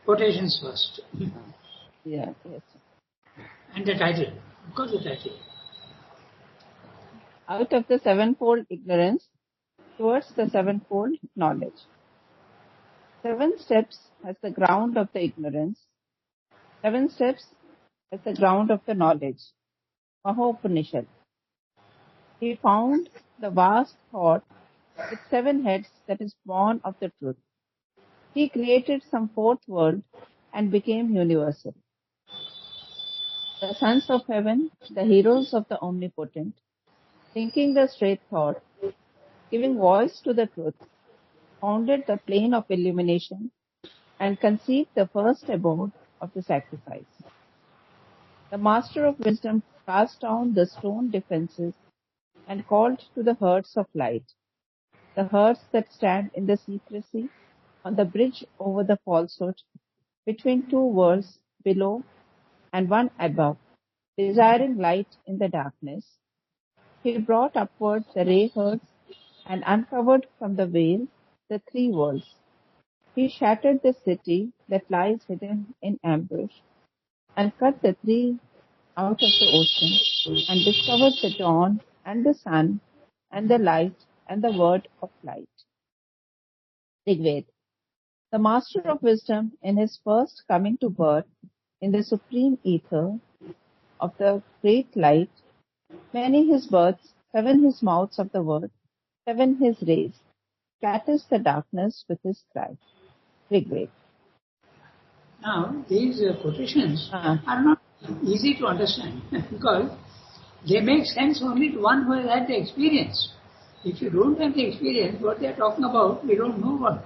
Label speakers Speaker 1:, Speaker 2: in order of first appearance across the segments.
Speaker 1: Quotations first.
Speaker 2: Yes.
Speaker 1: And the title. Of course, the title.
Speaker 2: Out of the sevenfold ignorance towards the sevenfold knowledge. 7 steps as the ground of the ignorance. 7 steps as the ground of the knowledge. Mahopanishad. He found the vast thought with 7 heads that is born of the truth. He created some fourth world and became universal. The sons of heaven, the heroes of the omnipotent, thinking the straight thought, giving voice to the truth, founded the plane of illumination and conceived the first abode of the sacrifice. The master of wisdom cast down the stone defenses and called to the herds of light, the herds that stand in the secrecy on the bridge over the falsehood between 2 worlds below and 1 above, desiring light in the darkness. He brought upward the ray herds and uncovered from the veil the 3 worlds. He shattered the city that lies hidden in ambush and cut the 3 out of the ocean and discovered the dawn and the sun and the light and the word of light. Rigved. The master of wisdom in his first coming to birth in the supreme ether of the great light, many his births, 7 his mouths of the word, 7 his rays, scatters the darkness with his cry. Rigved.
Speaker 1: Now, these quotations are not easy to understand because they make sense only to one who has had the experience. If you don't have the experience, what they are talking about, we don't know what.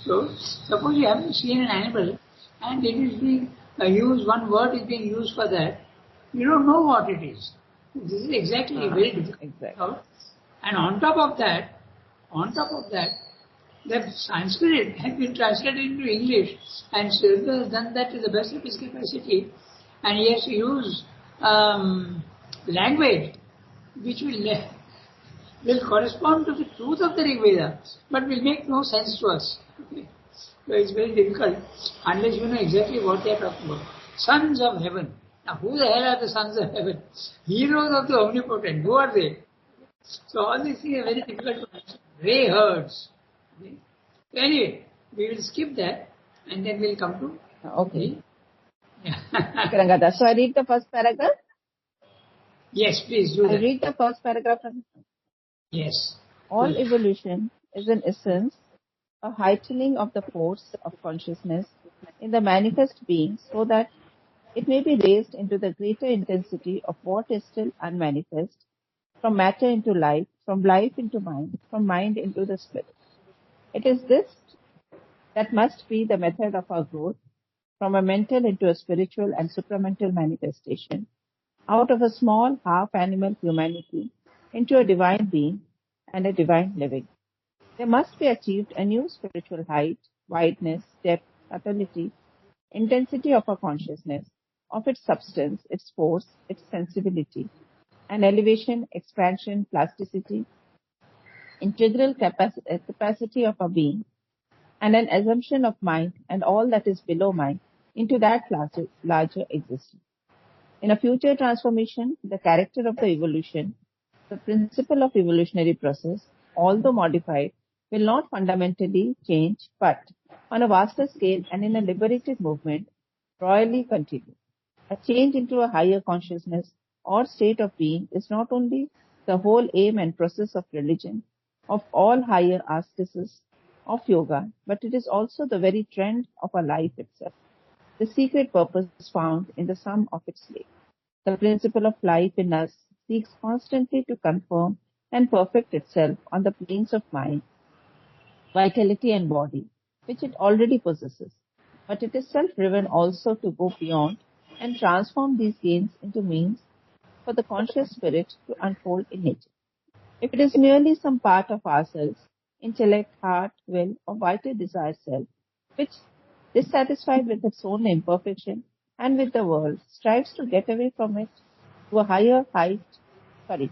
Speaker 1: So, suppose you haven't seen an animal and it is being used, one word is being used for that, you don't know what it is. This is exactly very difficult.
Speaker 2: Exactly.
Speaker 1: And on top of that, the Sanskrit has been translated into English, and Silver has done that to the best of his capacity, and he has to use language which will correspond to the truth of the Rig Veda, but will make no sense to us. Okay? So it's very difficult unless you know exactly what they are talking about. Sons of heaven. Now who the hell are the sons of heaven? Heroes of the omnipotent. Who are they? So all these things are very difficult to understand. Ray herds. Okay? So anyway, we will skip that and then we'll come to...
Speaker 2: Okay.
Speaker 1: Yeah.
Speaker 2: Okay, Ranga. So I read the first paragraph?
Speaker 1: Yes, please do that.
Speaker 2: I read the first paragraph.
Speaker 1: Yes.
Speaker 2: All evolution is in essence a heightening of the force of consciousness in the manifest being so that it may be raised into the greater intensity of what is still unmanifest, from matter into life, from life into mind, from mind into the spirit. It is this that must be the method of our growth from a mental into a spiritual and supramental manifestation, out of a small half-animal humanity into a divine being and a divine living. There must be achieved a new spiritual height, wideness, depth, subtlety, intensity of our consciousness, of its substance, its force, its sensibility, an elevation, expansion, plasticity, integral capacity of our being, and an assumption of mind and all that is below mind into that larger existence. In a future transformation, the character of the evolution, the principle of evolutionary process, although modified, will not fundamentally change, but on a vaster scale and in a liberated movement, royally continue. A change into a higher consciousness or state of being is not only the whole aim and process of religion, of all higher asceticism, of yoga, but it is also the very trend of our life itself. The secret purpose is found in the sum of its life. The principle of life in us seeks constantly to confirm and perfect itself on the planes of mind, vitality and body, which it already possesses. But it is self-driven also to go beyond and transform these gains into means for the conscious spirit to unfold in nature. If it is merely some part of ourselves, intellect, heart, will, or vital desire self, which, dissatisfied with its own imperfection and with the world, strives to get away from it to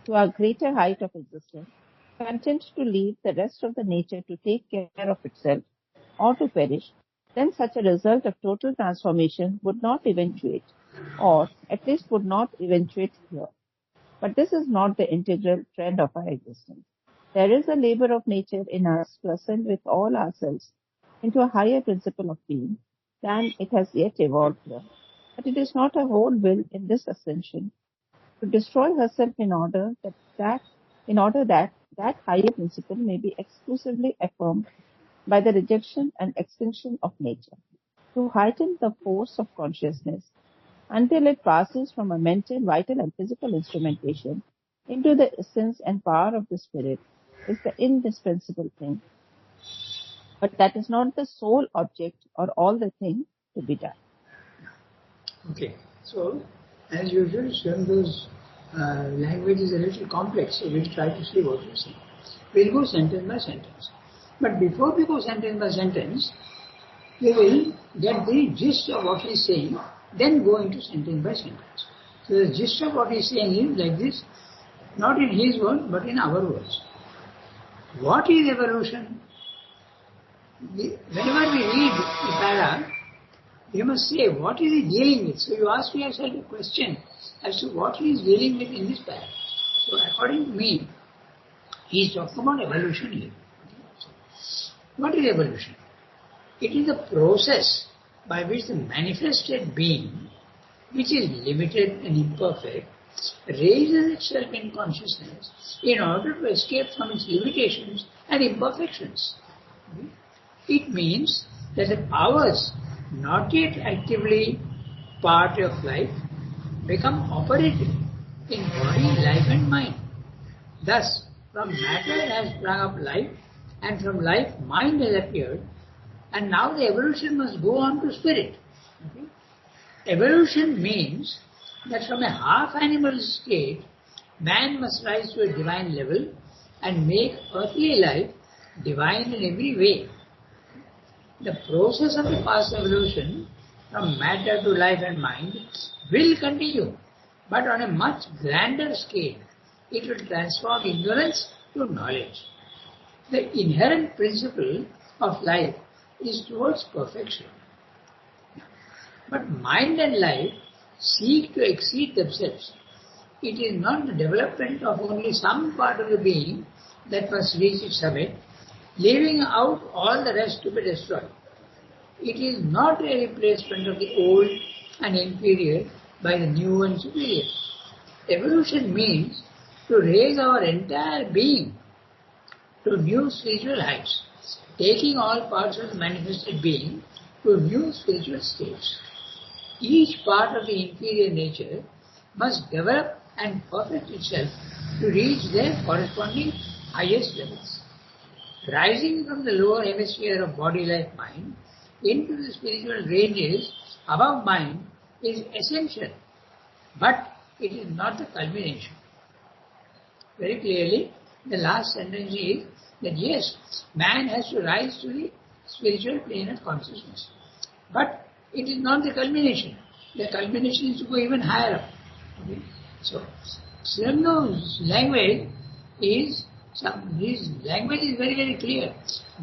Speaker 2: to a greater height of existence, content to leave the rest of the nature to take care of itself or to perish, then such a result of total transformation would not eventuate, or at least would not eventuate here. But this is not the integral trend of our existence. There is a labor of nature in us to ascend with all ourselves into a higher principle of being than it has yet evolved here. But it is not a whole will in this ascension to destroy herself in order that higher principle may be exclusively affirmed by the rejection and extinction of nature, to heighten the force of consciousness until it passes from a mental, vital, and physical instrumentation into the essence and power of the spirit is the indispensable thing. But that is not the sole object or all the thing to be done.
Speaker 1: Okay, so as usual, Shando's language is a little complex, so we'll try to see what you say. We'll go sentence by sentence. But before we go sentence by sentence, we will get the gist of what he's saying, then go into sentence by sentence. So the gist of what he's saying is like this, not in his words, but in our words. What is evolution? Whenever we read the para, you must say, what is he dealing with? So you ask yourself a question as to what he is dealing with in this para. So according to me, he is talking about evolution here. What is evolution? It is a process by which the manifested being, which is limited and imperfect, raises itself in consciousness in order to escape from its limitations and imperfections. It means that the powers not yet actively part of life become operative in body, life and mind. Thus, from matter has sprung up life, and from life mind has appeared, and now the evolution must go on to spirit. Okay? Evolution means that from a half-animal state, man must rise to a divine level and make earthly life divine in every way. The process of the past evolution from matter to life and mind will continue, but on a much grander scale. It will transform ignorance to knowledge. The inherent principle of life is towards perfection. But mind and life seek to exceed themselves. It is not the development of only some part of the being that must reach its summit, leaving out all the rest to be destroyed. It is not a replacement of the old and inferior by the new and superior. Evolution means to raise our entire being to new spiritual heights, taking all parts of the manifested being to new spiritual states. Each part of the inferior nature must develop and perfect itself to reach their corresponding highest levels. Rising from the lower hemisphere of body, life, mind into the spiritual ranges above mind is essential, but it is not the culmination. Very clearly, the last sentence is that yes, man has to rise to the spiritual plane of consciousness, but it is not the culmination. The culmination is to go even higher up. Okay? So, Srimno's language is his language is very, very clear,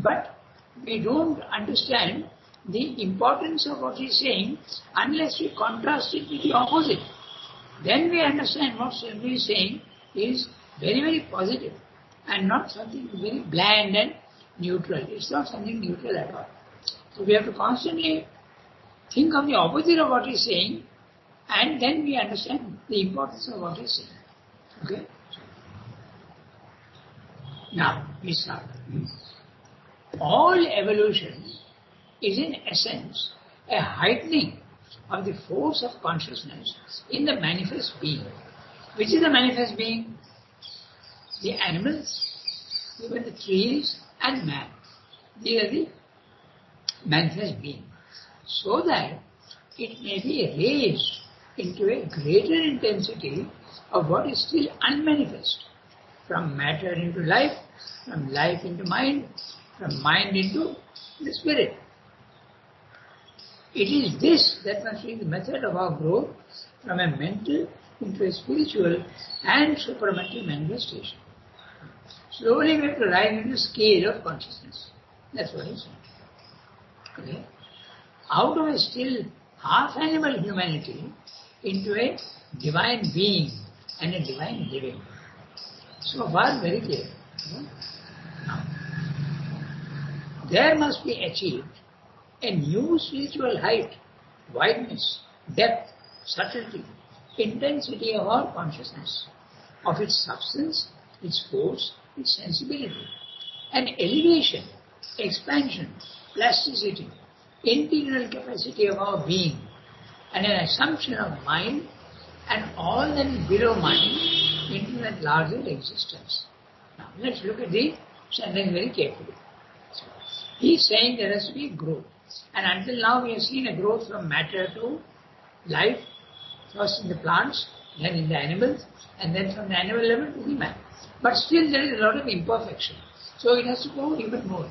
Speaker 1: but we don't understand the importance of what he's saying unless we contrast it with the opposite. Then we understand what Srimno is saying is very, very positive and not something very bland and neutral. It's not something neutral at all. So we have to constantly think of the opposite of what he's saying, and then we understand the importance of what he's saying. Okay? Now, we start. All evolution is in essence a heightening of the force of consciousness in the manifest being. Which is the manifest being? The animals, even the trees and man. They are the manifest being. So that it may be raised into a greater intensity of what is still unmanifest. From matter into life, from life into mind, from mind into the spirit. It is this that must be the method of our growth from a mental into a spiritual and supramental manifestation. Slowly we have to rise into the scale of consciousness. That's what he's saying. Okay? out of a still half animal humanity into a divine being and a divine living. So far, very clear. Now, there must be achieved a new spiritual height, wideness, depth, subtlety, intensity of our consciousness, of its substance, its force, its sensibility, an elevation, expansion, plasticity, integral capacity of our being, and an assumption of mind and all that is below mind into that larger existence. Now let's look at the sentence very carefully. So, he is saying there has to be growth. And until now we have seen a growth from matter to life, first in the plants, then in the animals, and then from the animal level to the man. But still there is a lot of imperfection. So it has to go even more.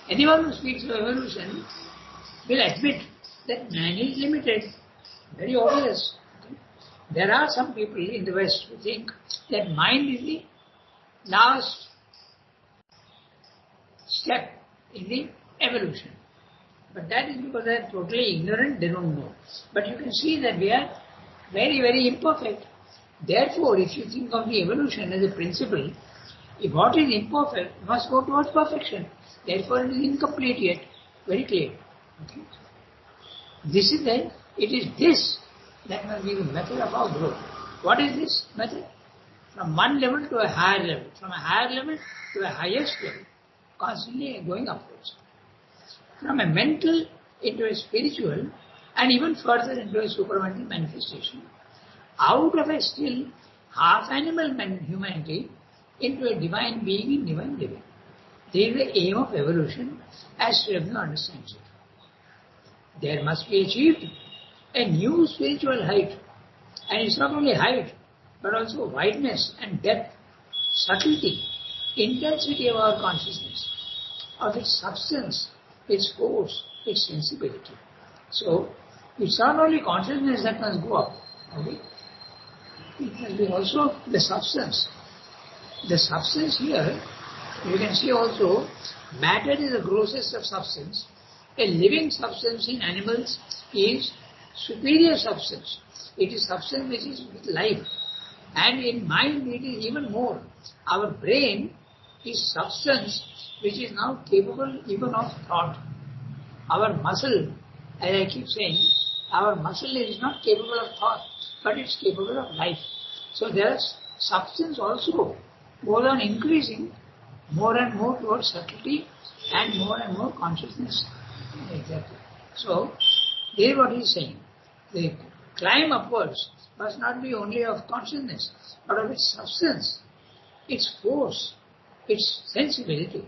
Speaker 1: Anyone who speaks of evolution will admit that man is limited. Very obvious. There are some people in the West who think that mind is the last step in the evolution. But that is because they are totally ignorant, they don't know. But you can see that we are very, very imperfect. Therefore, if you think of the evolution as a principle, if what is imperfect must go towards perfection. Therefore, it is incomplete yet. Very clear. Okay? This is then, it is this that must be the method of our growth. What is this method? From one level to a higher level, from a higher level to a highest level, constantly going upwards. From a mental into a spiritual and even further into a supramental manifestation. Out of a still half animal humanity into a divine being in divine living. This is the aim of evolution as Sri Ranga understands it. There must be achieved a new spiritual height, and it's not only height but also wideness and depth, subtlety, intensity of our consciousness, of its substance, its force, its sensibility. So, it's not only consciousness that must go up, okay? It must be also the substance. The substance here, you can see also, matter is the grossest of substance. A living substance in animals is superior substance. It is substance which is with life. And in mind it is even more. Our brain is substance which is now capable even of thought. Our muscle, as I keep saying, our muscle is not capable of thought, but it's capable of life. So there is substance also goes on increasing more and more towards subtlety and more consciousness. Exactly. So, here what he is saying. The climb upwards must not be only of consciousness, but of its substance, its force, its sensibility.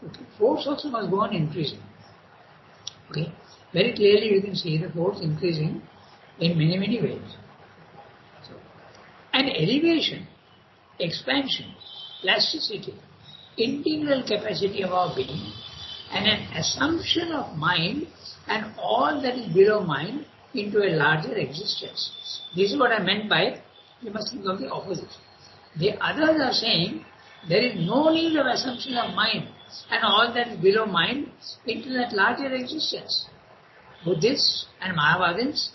Speaker 1: Okay. Force also must go on increasing. Okay. Very clearly you can see the force increasing in many, many ways. So, an elevation, expansion, plasticity, integral capacity of our being, and an assumption of mind and all that is below mind into a larger existence. This is what I meant by, you must think of the opposite. The others are saying there is no need of assumption of mind and all that is below mind into that larger existence. Buddhists and Mahavadins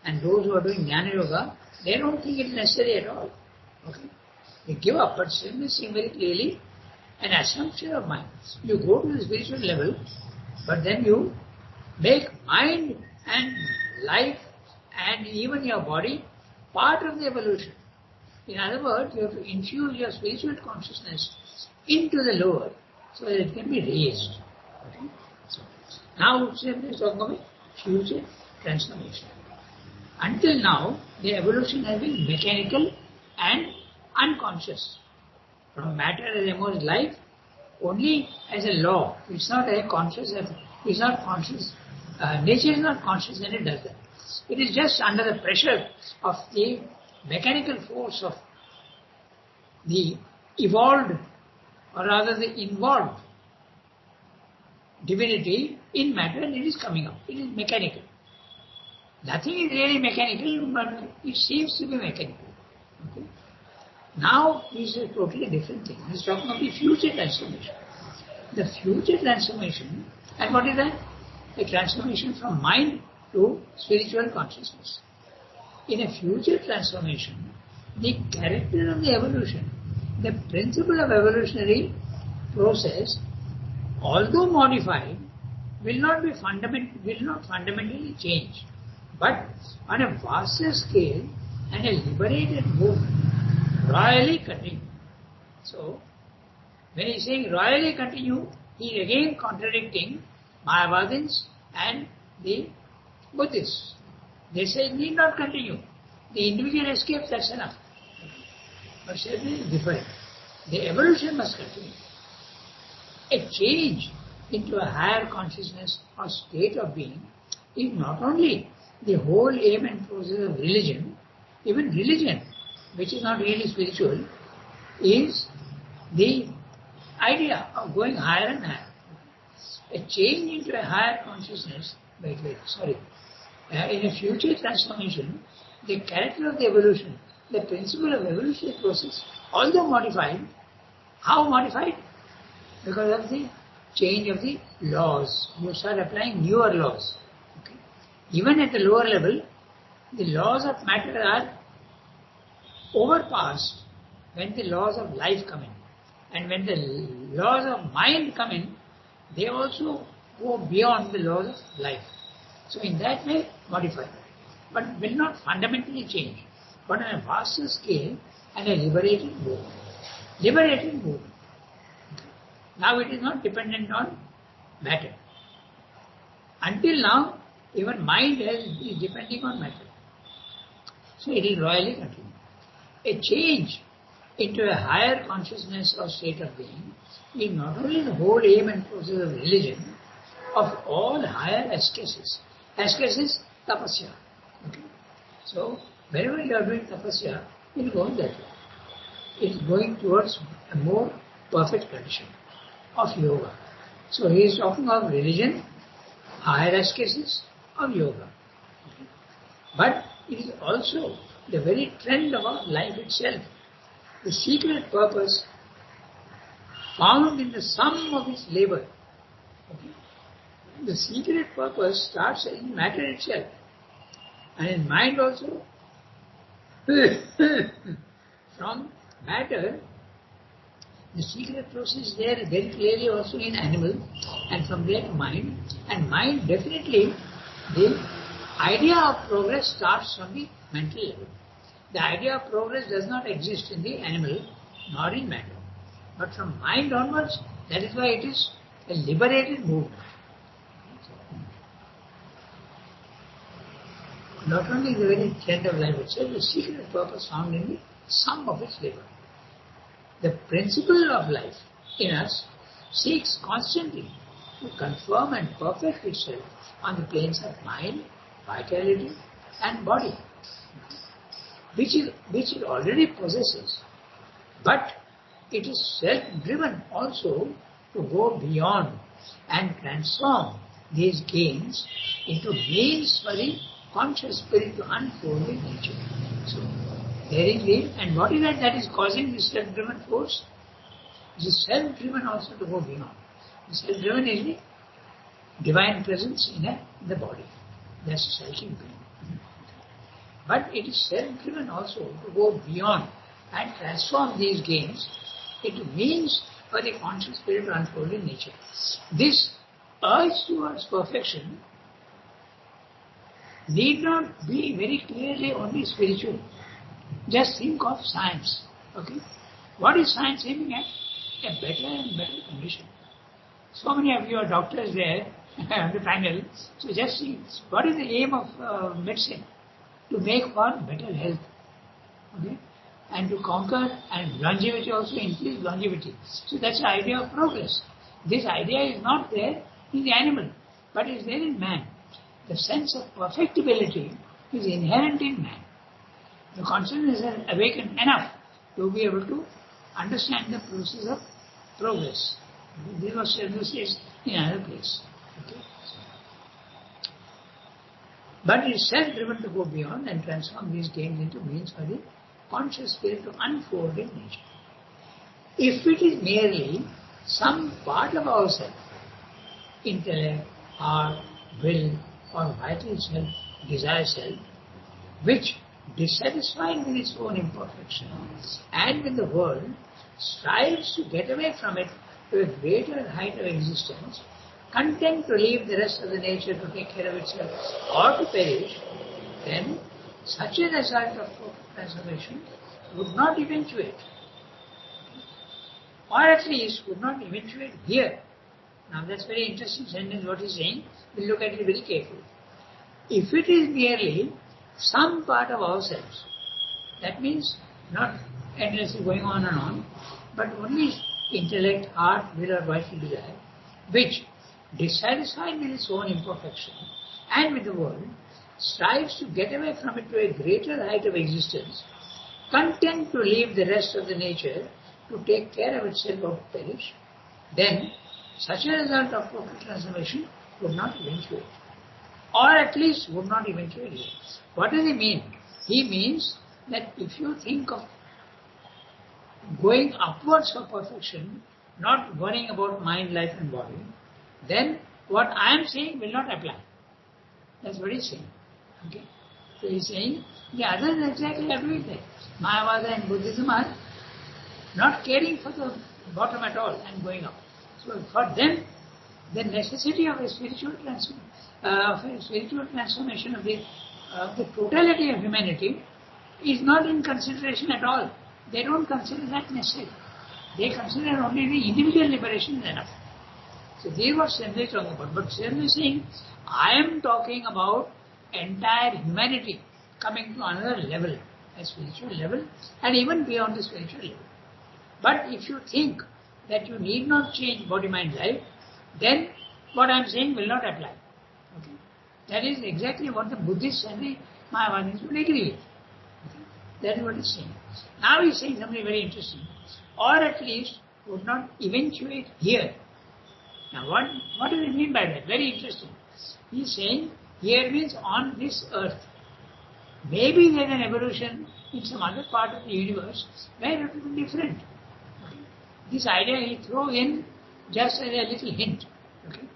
Speaker 1: and those who are doing Jnana Yoga, they don't think it is necessary at all. Okay? They give up, but still they see very clearly an assumption of mind. You go to the spiritual level, but then you make mind and life and even your body part of the evolution. In other words, you have to infuse your spiritual consciousness into the lower so that it can be raised. Okay? So, now Sri is talking about future transformation. Until now, the evolution has been mechanical and unconscious. From matter as emerged life only as a law. It's not a conscious effort. It's not conscious. Nature is not conscious when it does that. It is just under the pressure of the mechanical force of the evolved, or rather the involved divinity in matter, and it is coming up. It is mechanical. Nothing is really mechanical, but it seems to be mechanical. Okay? Now this is a totally different thing. He's talking of the future transformation. The future transformation, and what is that? a transformation from mind to spiritual consciousness. In a future transformation, the character of the evolution, the principle of evolutionary process, although modified, will not fundamentally change, but on a vaster scale and a liberated movement, royally continue. So, when he is saying royally continue, he is again contradicting Mayavadins and the Buddhists. They say it need not continue. The individual escapes, that's enough. But certainly is different. The evolution must continue. A change into a higher consciousness or state of being is not only the whole aim and process of religion, even religion, which is not really spiritual, is the idea of going higher and higher. A change into a higher consciousness, in a future transformation, the character of the evolution, the principle of evolutionary process, although modified, how modified? Because of the change of the laws. You start applying newer laws. Okay? Even at the lower level, the laws of matter are overpassed when the laws of life come in. And when the laws of mind come in, they also go beyond the laws of life. So in that way, modified. But will not fundamentally change, but on a vaster scale and a liberated movement. Liberated movement. Now it is not dependent on matter. Until now, even mind is depending on matter. So it will royally continue. A change into a higher consciousness or state of being is not only the whole aim and process of religion, of all higher ascesis. Ascesis, tapasya. Okay? So, wherever you are doing tapasya, it will go that way. It is going towards a more perfect condition of yoga. So, he is talking of religion, higher ascesis, of yoga. Okay? But it is also the very trend of our life itself. The secret purpose found in the sum of its labor. Okay? The secret purpose starts in matter itself. And in mind also, from matter, the secret process is there very clearly also in animal, and from there to mind. And mind definitely, the idea of progress starts from the mental level. The idea of progress does not exist in the animal, nor in matter. But from mind onwards, that is why it is a liberated movement. Not only the very trend of life itself, the secret purpose found in the sum of its labor. The principle of life in us seeks constantly to confirm and perfect itself on the planes of mind, vitality and body, which it already possesses. But it is self-driven also to go beyond and transform these gains into means for the conscious spirit to unfold in nature. So, there is the, and what is that is causing this self-driven force? It is self-driven also to go beyond. The self-driven is the divine presence in the body. That's the self-driven. But it is self-driven also to go beyond and transform these gains into means for the conscious spirit to unfold in nature. This urge towards perfection need not be very clearly only spiritual. Just think of science. Okay? What is science aiming at? A better and better condition. So many of you are doctors there on the panel. So just see, what is the aim of medicine? To make for better health. Okay? And to conquer, and longevity also, increase longevity. So that's the idea of progress. This idea is not there in the animal, but is there in man. The sense of perfectibility is inherent in man. The consciousness is awakened enough to be able to understand the process of progress. This was said in another place. Okay? But it is self-driven to go beyond and transform these gains into means for the conscious spirit to unfold in nature. If it is merely some part of ourselves, intellect, heart, will or vital self, desire self, which, dissatisfied with its own imperfection and with the world, strives to get away from it to a greater height of existence, content to leave the rest of the nature to take care of itself or to perish, then such a result of total transformation would not eventuate, or at least would not eventuate here. Now that's very interesting sentence what he's saying. We'll look at it very carefully. If it is merely some part of ourselves, that means not endlessly going on and on, but only intellect, heart, will or vital desire, which, dissatisfied with its own imperfection and with the world, strives to get away from it to a greater height of existence, content to leave the rest of the nature to take care of itself or to perish, then such a result of total transformation would not eventuate, or at least would not eventuate here. What does he mean? He means that if you think of going upwards for perfection, not worrying about mind, life and body, then what I am saying will not apply. That's what he's saying. Okay? So he's saying the others exactly are doing that. Mayavada and Buddhism are not caring for the bottom at all and going up. So for them, the necessity of a spiritual transformation of the totality of humanity is not in consideration at all. They don't consider that necessary. They consider only the individual liberation is enough. So this is what Sevenfold is talking about. But Sevenfold is saying, I am talking about entire humanity coming to another level, a spiritual level, and even beyond the spiritual level. But if you think that you need not change body, mind, life, then what I am saying will not apply. Okay? That is exactly what the Buddhists and the Mayavadis would agree with. Okay? That is what he is saying. Now he is saying something very interesting. Or at least would not eventuate here. Now what does he mean by that? Very interesting. He is saying here means on this earth. Maybe there is an evolution in some other part of the universe where it will be different. Okay? This idea he throws in just as a little hint. Okay?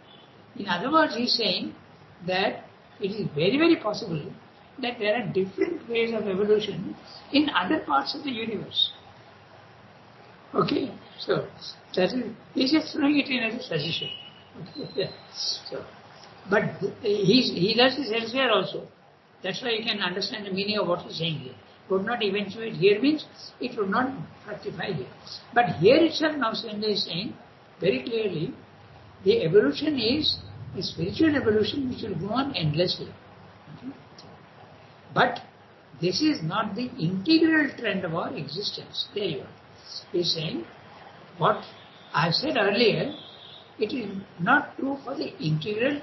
Speaker 1: In other words, he is saying that it is very, very possible that there are different ways of evolution in other parts of the universe. Okay, so that is, he's just throwing it in as a suggestion. Okay, so, but he does this elsewhere also. That's why you can understand the meaning of what he's saying here. Would not eventuate here means it would not fructify here. But here itself now Senda is saying very clearly the evolution is a spiritual evolution which will go on endlessly. Okay? But this is not the integral trend of our existence. There you are. He is saying what I said earlier, it is not true for the integral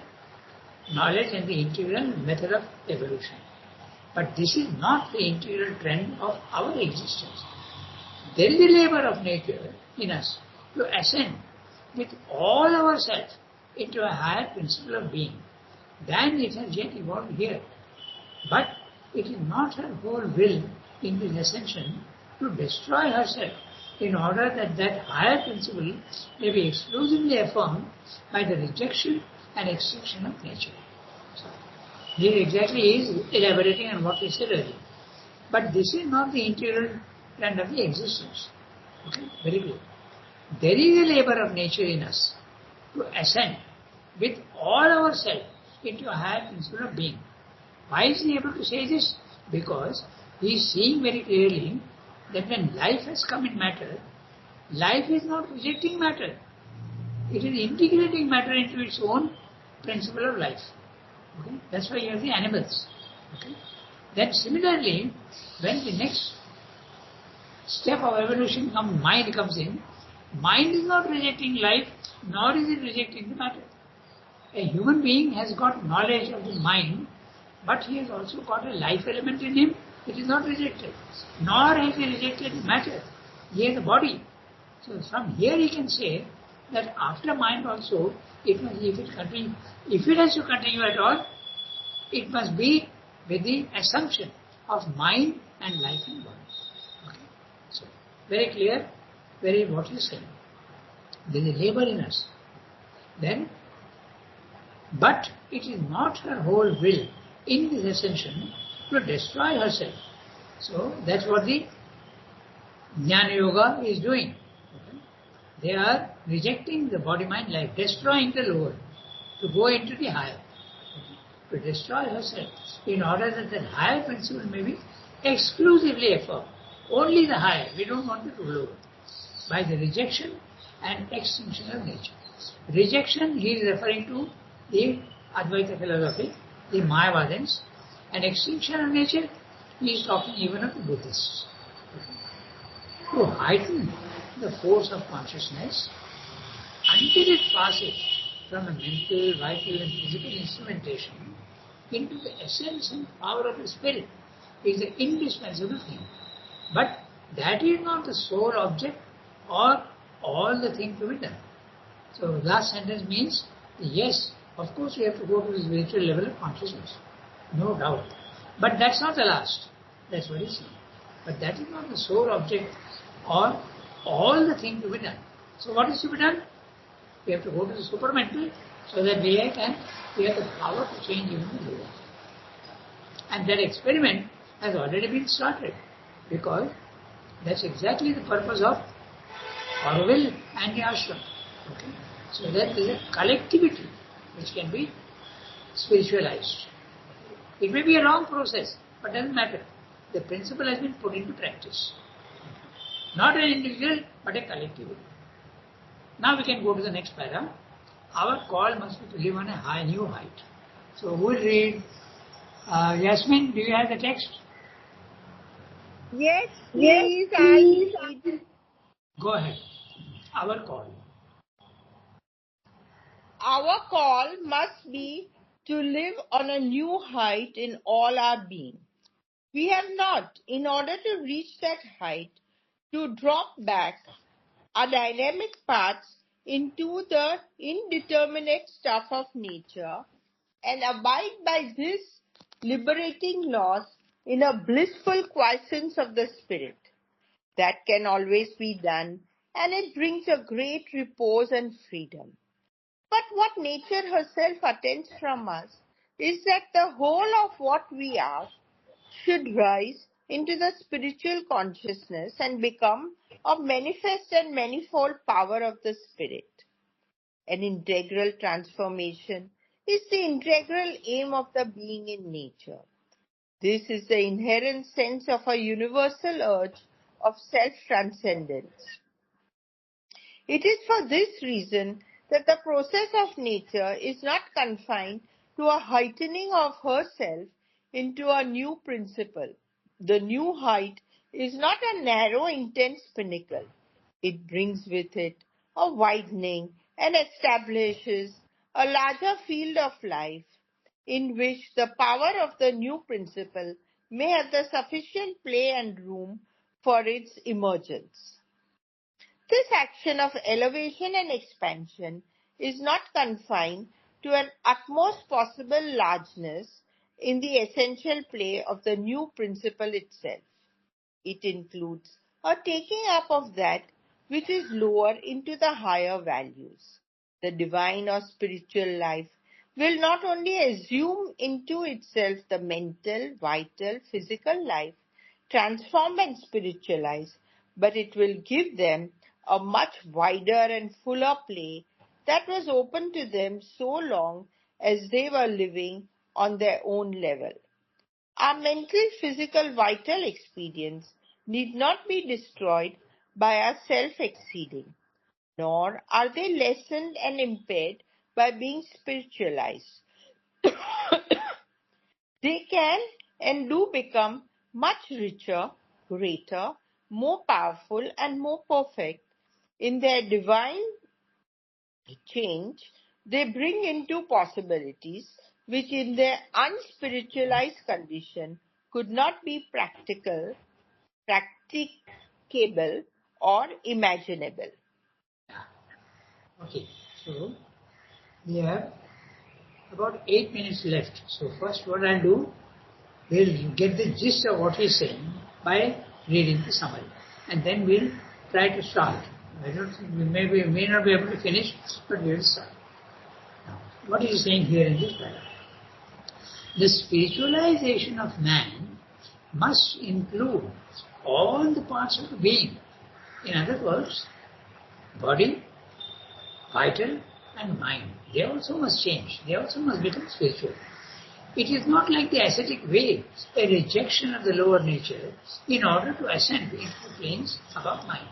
Speaker 1: knowledge and the integral method of evolution. But this is not the integral trend of our existence. There is a labor of nature in us to ascend with all ourselves into a higher principle of being than it has yet evolved here. But it is not her whole will in this ascension to destroy herself in order that that higher principle may be exclusively affirmed by the rejection and extinction of nature. So, here exactly is elaborating on what we said earlier. But this is not the integral trend of the existence. Okay, very clear. There is a labor of nature in us to ascend with all ourselves into a higher principle of being. Why is he able to say this? Because he is seeing very clearly that when life has come in matter, life is not rejecting matter. It is integrating matter into its own principle of life. Okay? That's why you have the animals. Okay? Then similarly, when the next step of evolution mind comes in, mind is not rejecting life, nor is it rejecting the matter. A human being has got knowledge of the mind, but he has also got a life element in him. It is not rejected. Nor has he rejected matter. He has a body. So from here he can say that after mind also, it must, if it has to continue at all, it must be with the assumption of mind and life and body. Okay? So very clear, very what he is saying. There is a labor in us. Then But it is not her whole will in this ascension to destroy herself. So that's what the Jnana Yoga is doing. Okay? They are rejecting the body-mind life, destroying the lower, to go into the higher, to destroy herself, in order that the higher principle may be exclusively affirmed. Only the higher, we don't want it to lower. By the rejection and extinction of nature. Rejection, he is referring to the Advaita philosophy, the Mayavadins, and extinction of nature, he is talking even of the Buddhists. To heighten the force of consciousness until it passes from a mental, vital and physical instrumentation into the essence and power of the spirit is the indispensable thing. But that is not the sole object or all the thing to be done. So last sentence means, yes, of course we have to go to the spiritual level of consciousness. No doubt. But that's not the last. That's what he's saying. But that is not the sole object or all the thing to be done. So what is to be done? We have to go to the supramental so that we have the power to change even the lower. And that experiment has already been started, because that's exactly the purpose of Auroville and the ashram. Okay? So that there is a collectivity which can be spiritualized. It may be a long process, but doesn't matter. The principle has been put into practice. Not an individual, but a collectivity. Now we can go to the next para. Our call must be to live on a new height. So who will read? Yasmin, do you have the text?
Speaker 3: Yes, please, I'll read.
Speaker 1: Go ahead. Our call.
Speaker 3: Our call must be to live on a new height in all our being. We have not, in order to reach that height, to drop back our dynamic paths into the indeterminate stuff of nature and abide by this liberating laws in a blissful quiescence of the spirit. That can always be done, and it brings a great repose and freedom. But what nature herself attends from us is that the whole of what we are should rise into the spiritual consciousness and become a manifest and manifold power of the spirit. An integral transformation is the integral aim of the being in nature. This is the inherent sense of a universal urge of self-transcendence. It is for this reason that the process of nature is not confined to a heightening of herself into a new principle. The new height is not a narrow, intense pinnacle. It brings with it a widening and establishes a larger field of life in which the power of the new principle may have the sufficient play and room for its emergence. This action of elevation and expansion is not confined to an utmost possible largeness in the essential play of the new principle itself. It includes a taking up of that which is lower into the higher values. The divine or spiritual life will not only assume into itself the mental, vital, physical life, transform and spiritualize, but it will give them a much wider and fuller play that was open to them so long as they were living on their own level. Our mental, physical, vital experience need not be destroyed by our self-exceeding, nor are they lessened and impaired by being spiritualized. They can and do become much richer, greater, more powerful and more perfect in their divine change. They bring into possibilities which in their unspiritualized condition could not be practicable or imaginable.
Speaker 1: Okay, so we have about 8 minutes left. So first what I'll do, we'll get the gist of what he's saying by reading the summary. And then we'll try to start. I don't think we may not be able to finish, but we will start. Now, What is he saying here in this paragraph? The spiritualization of man must include all the parts of the being. In other words, body, vital and mind. They also must change. They also must become spiritual. It is not like the ascetic way, a rejection of the lower nature in order to ascend into the planes above mind.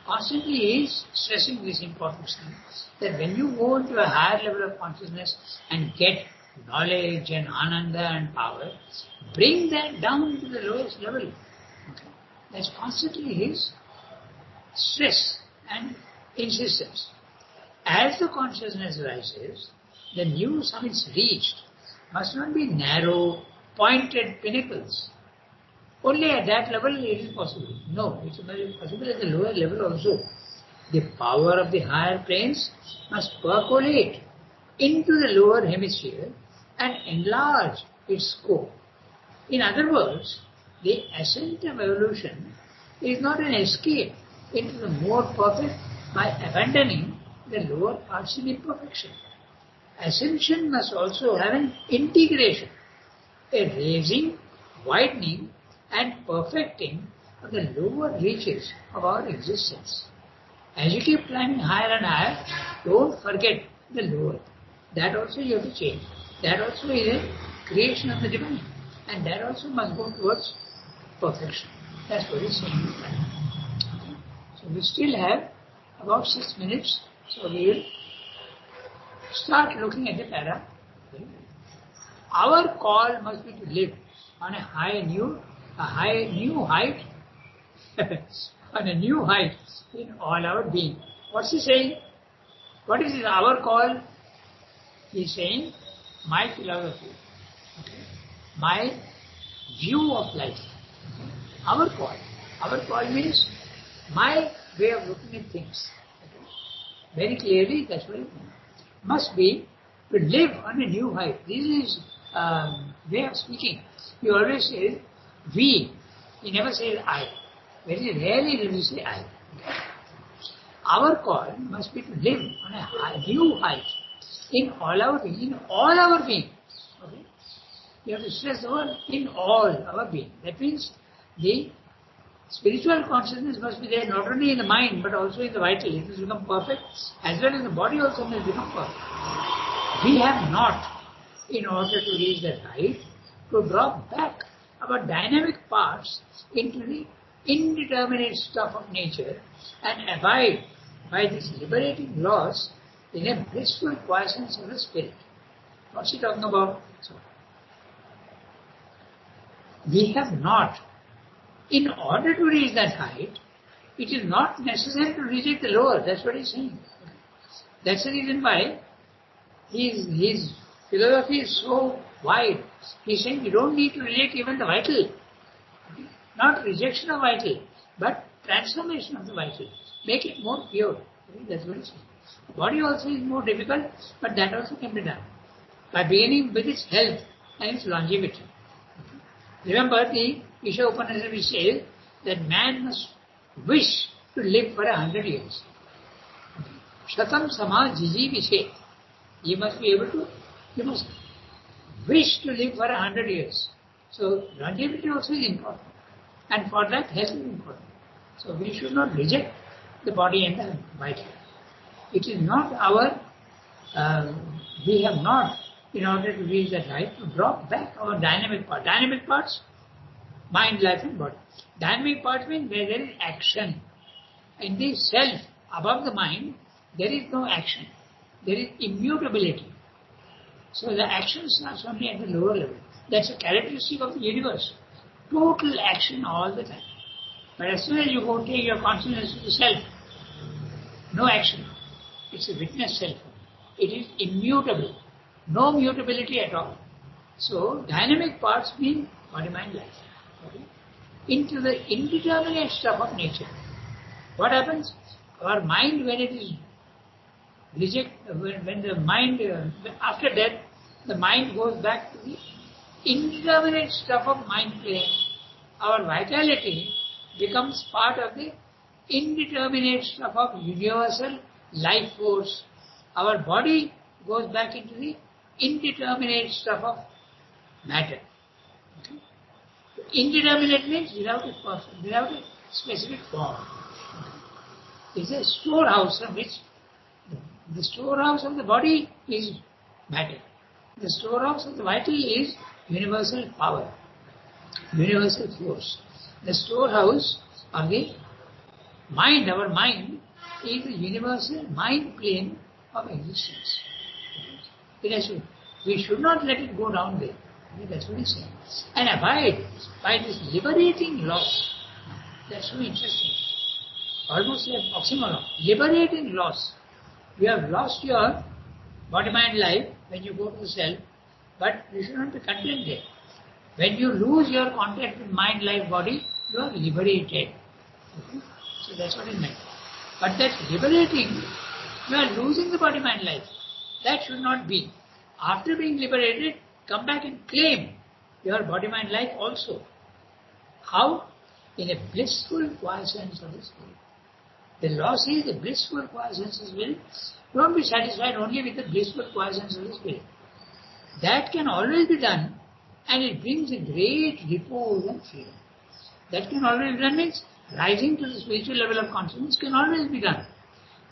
Speaker 1: Constantly he is stressing this important thing, that when you go into a higher level of consciousness and get knowledge and ananda and power, bring that down to the lowest level. Okay? That's constantly his stress and insistence. As the consciousness rises, the new summits reached must not be narrow, pointed pinnacles. Only at that level it is possible. No, it is possible at the lower level also. The power of the higher planes must percolate into the lower hemisphere and enlarge its scope. In other words, the ascent of evolution is not an escape into the more perfect by abandoning the lower parts in imperfection. Ascension must also have an integration, a raising, widening and perfecting of the lower reaches of our existence. As you keep climbing higher and higher, don't forget the lower. That also you have to change. That also is a creation of the divine. And that also must go towards perfection. That's what he's saying. Okay. So we still have about 6 minutes. So we will start looking at the para. Our call must be to live on a new height, on a new height in all our being. What's he saying? What is our call? He's saying, my philosophy, okay, my view of life, okay, our call. Our call means my way of looking at things. Okay. Very clearly, that's what it means. Must be to live on a new height. This is way of speaking. He always says we. He never says I. Very rarely will he say I. Okay. Our call must be to live on a new height in all our being. Okay. You have to stress the word in all our being. That means the spiritual consciousness must be there not only in the mind but also in the vital. It must become perfect, as well as the body also must become perfect. We have not, in order to reach that height, to drop back our dynamic parts into the indeterminate stuff of nature and abide by these liberating laws in a blissful quiescence of the spirit. What's he talking about? So, we have not. In order to reach that height, it is not necessary to reject the lower. That's what he's saying. That's the reason why his philosophy is so wide. He's saying you don't need to reject even the vital. Not rejection of vital, but transformation of the vital. Make it more pure. That's what he's saying. Body also is more difficult, but that also can be done. By beginning with its health and its longevity. Remember the Isha Upanishad which says that man must wish to live for 100 years. Shatam sama jiji vishe. You must wish to live for 100 years. So longevity also is important. And for that health is important. So we should not reject the body and the vital. It is not our, we have not, in order to reach that height, to drop back our dynamic part. Dynamic parts, mind, life and body. Dynamic parts means where there is action. In the self, above the mind, there is no action. There is immutability. So the action starts only at the lower level. That's a characteristic of the universe. Total action all the time. But as soon as you go take your consciousness to the self, no action. It's a witness self. It is immutable. No mutability at all. So dynamic parts mean body, mind, life. Okay? Into the indeterminate stuff of nature. What happens? Our mind, when it is when the mind, after death, the mind goes back to the indeterminate stuff of mind plane. Our vitality becomes part of the indeterminate stuff of universal life force. Our body goes back into the indeterminate stuff of matter. Okay? Indeterminate means without a specific form. It's a storehouse from which the storehouse of the body is matter. The storehouse of the vital is universal power, universal force. The storehouse of the mind, our mind, is the universal mind plane of existence. We should not let it go down there. That's what he's saying. And abide by this liberating loss. That's so interesting. Almost like oxymoron. Liberating loss. You have lost your body-mind life when you go to the self, but you should not be content there. When you lose your contact with mind, life, body, you are liberated. Okay? So that's what it meant. But that liberating, you are losing the body-mind life. That should not be. After being liberated, come back and claim your body-mind life also. How? In a blissful quiescence of the spirit. The loss is the blissful quiescence of the spirit. Don't be satisfied only with the blissful quiescence of the spirit. That can always be done, and it brings a great repose and freedom. That can always be done means rising to the spiritual level of consciousness can always be done.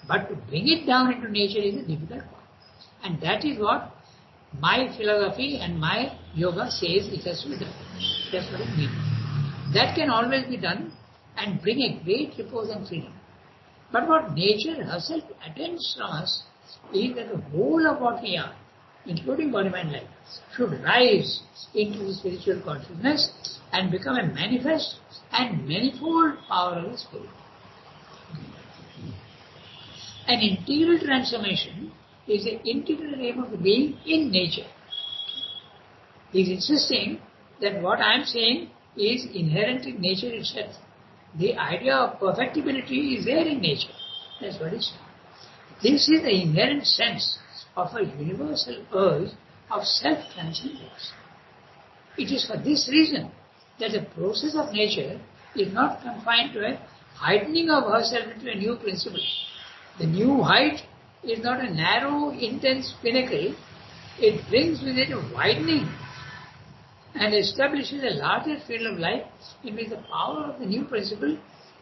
Speaker 1: But to bring it down into nature is a difficult part. And that is what my philosophy and my yoga says it has to be done. That's what it means. That can always be done and bring a great repose and freedom. But what nature herself attends from us is that the whole of what we are, including body, mind, life, should rise into the spiritual consciousness and become a manifest and manifold power of the spirit. An integral transformation is the integral aim of the being in nature. He is insisting that what I am saying is inherent in nature itself. The idea of perfectibility is there in nature. That's what he is saying. This is the inherent sense of a universal urge of self-transcendence. It is for this reason that the process of nature is not confined to a heightening of herself into a new principle. The new height is not a narrow, intense pinnacle. It brings with it a widening and establishes a larger field of life in which the power of the new principle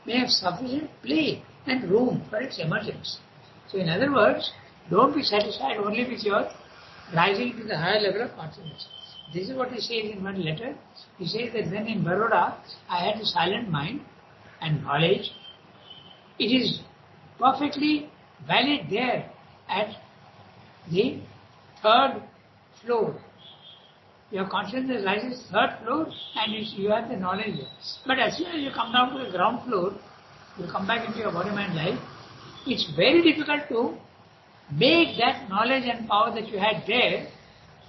Speaker 1: may have sufficient play and room for its emergence. So in other words, don't be satisfied only with your rising to the higher level of consciousness. This is what he says in one letter. He says that when in Baroda I had a silent mind and knowledge. It is perfectly valid there at the third floor. Your consciousness rises third floor and you have the knowledge there. But as soon as you come down to the ground floor, you come back into your body-mind life, it's very difficult to make that knowledge and power that you had there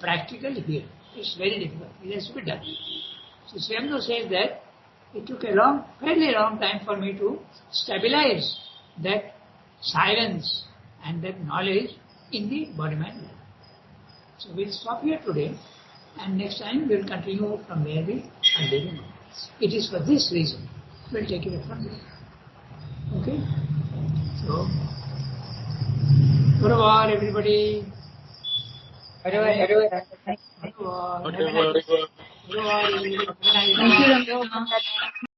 Speaker 1: practical here. It's very difficult. It has to be done. So Sevenfold says that it took a fairly long time for me to stabilize that silence and that knowledge in the body-mind life. So we'll stop here today, and next time we'll continue from where we are living. It is for this reason. We'll take it from there. Okay? So, au revoir everybody. Au revoir. Au revoir. Au revoir.
Speaker 2: Thank you, Ranga.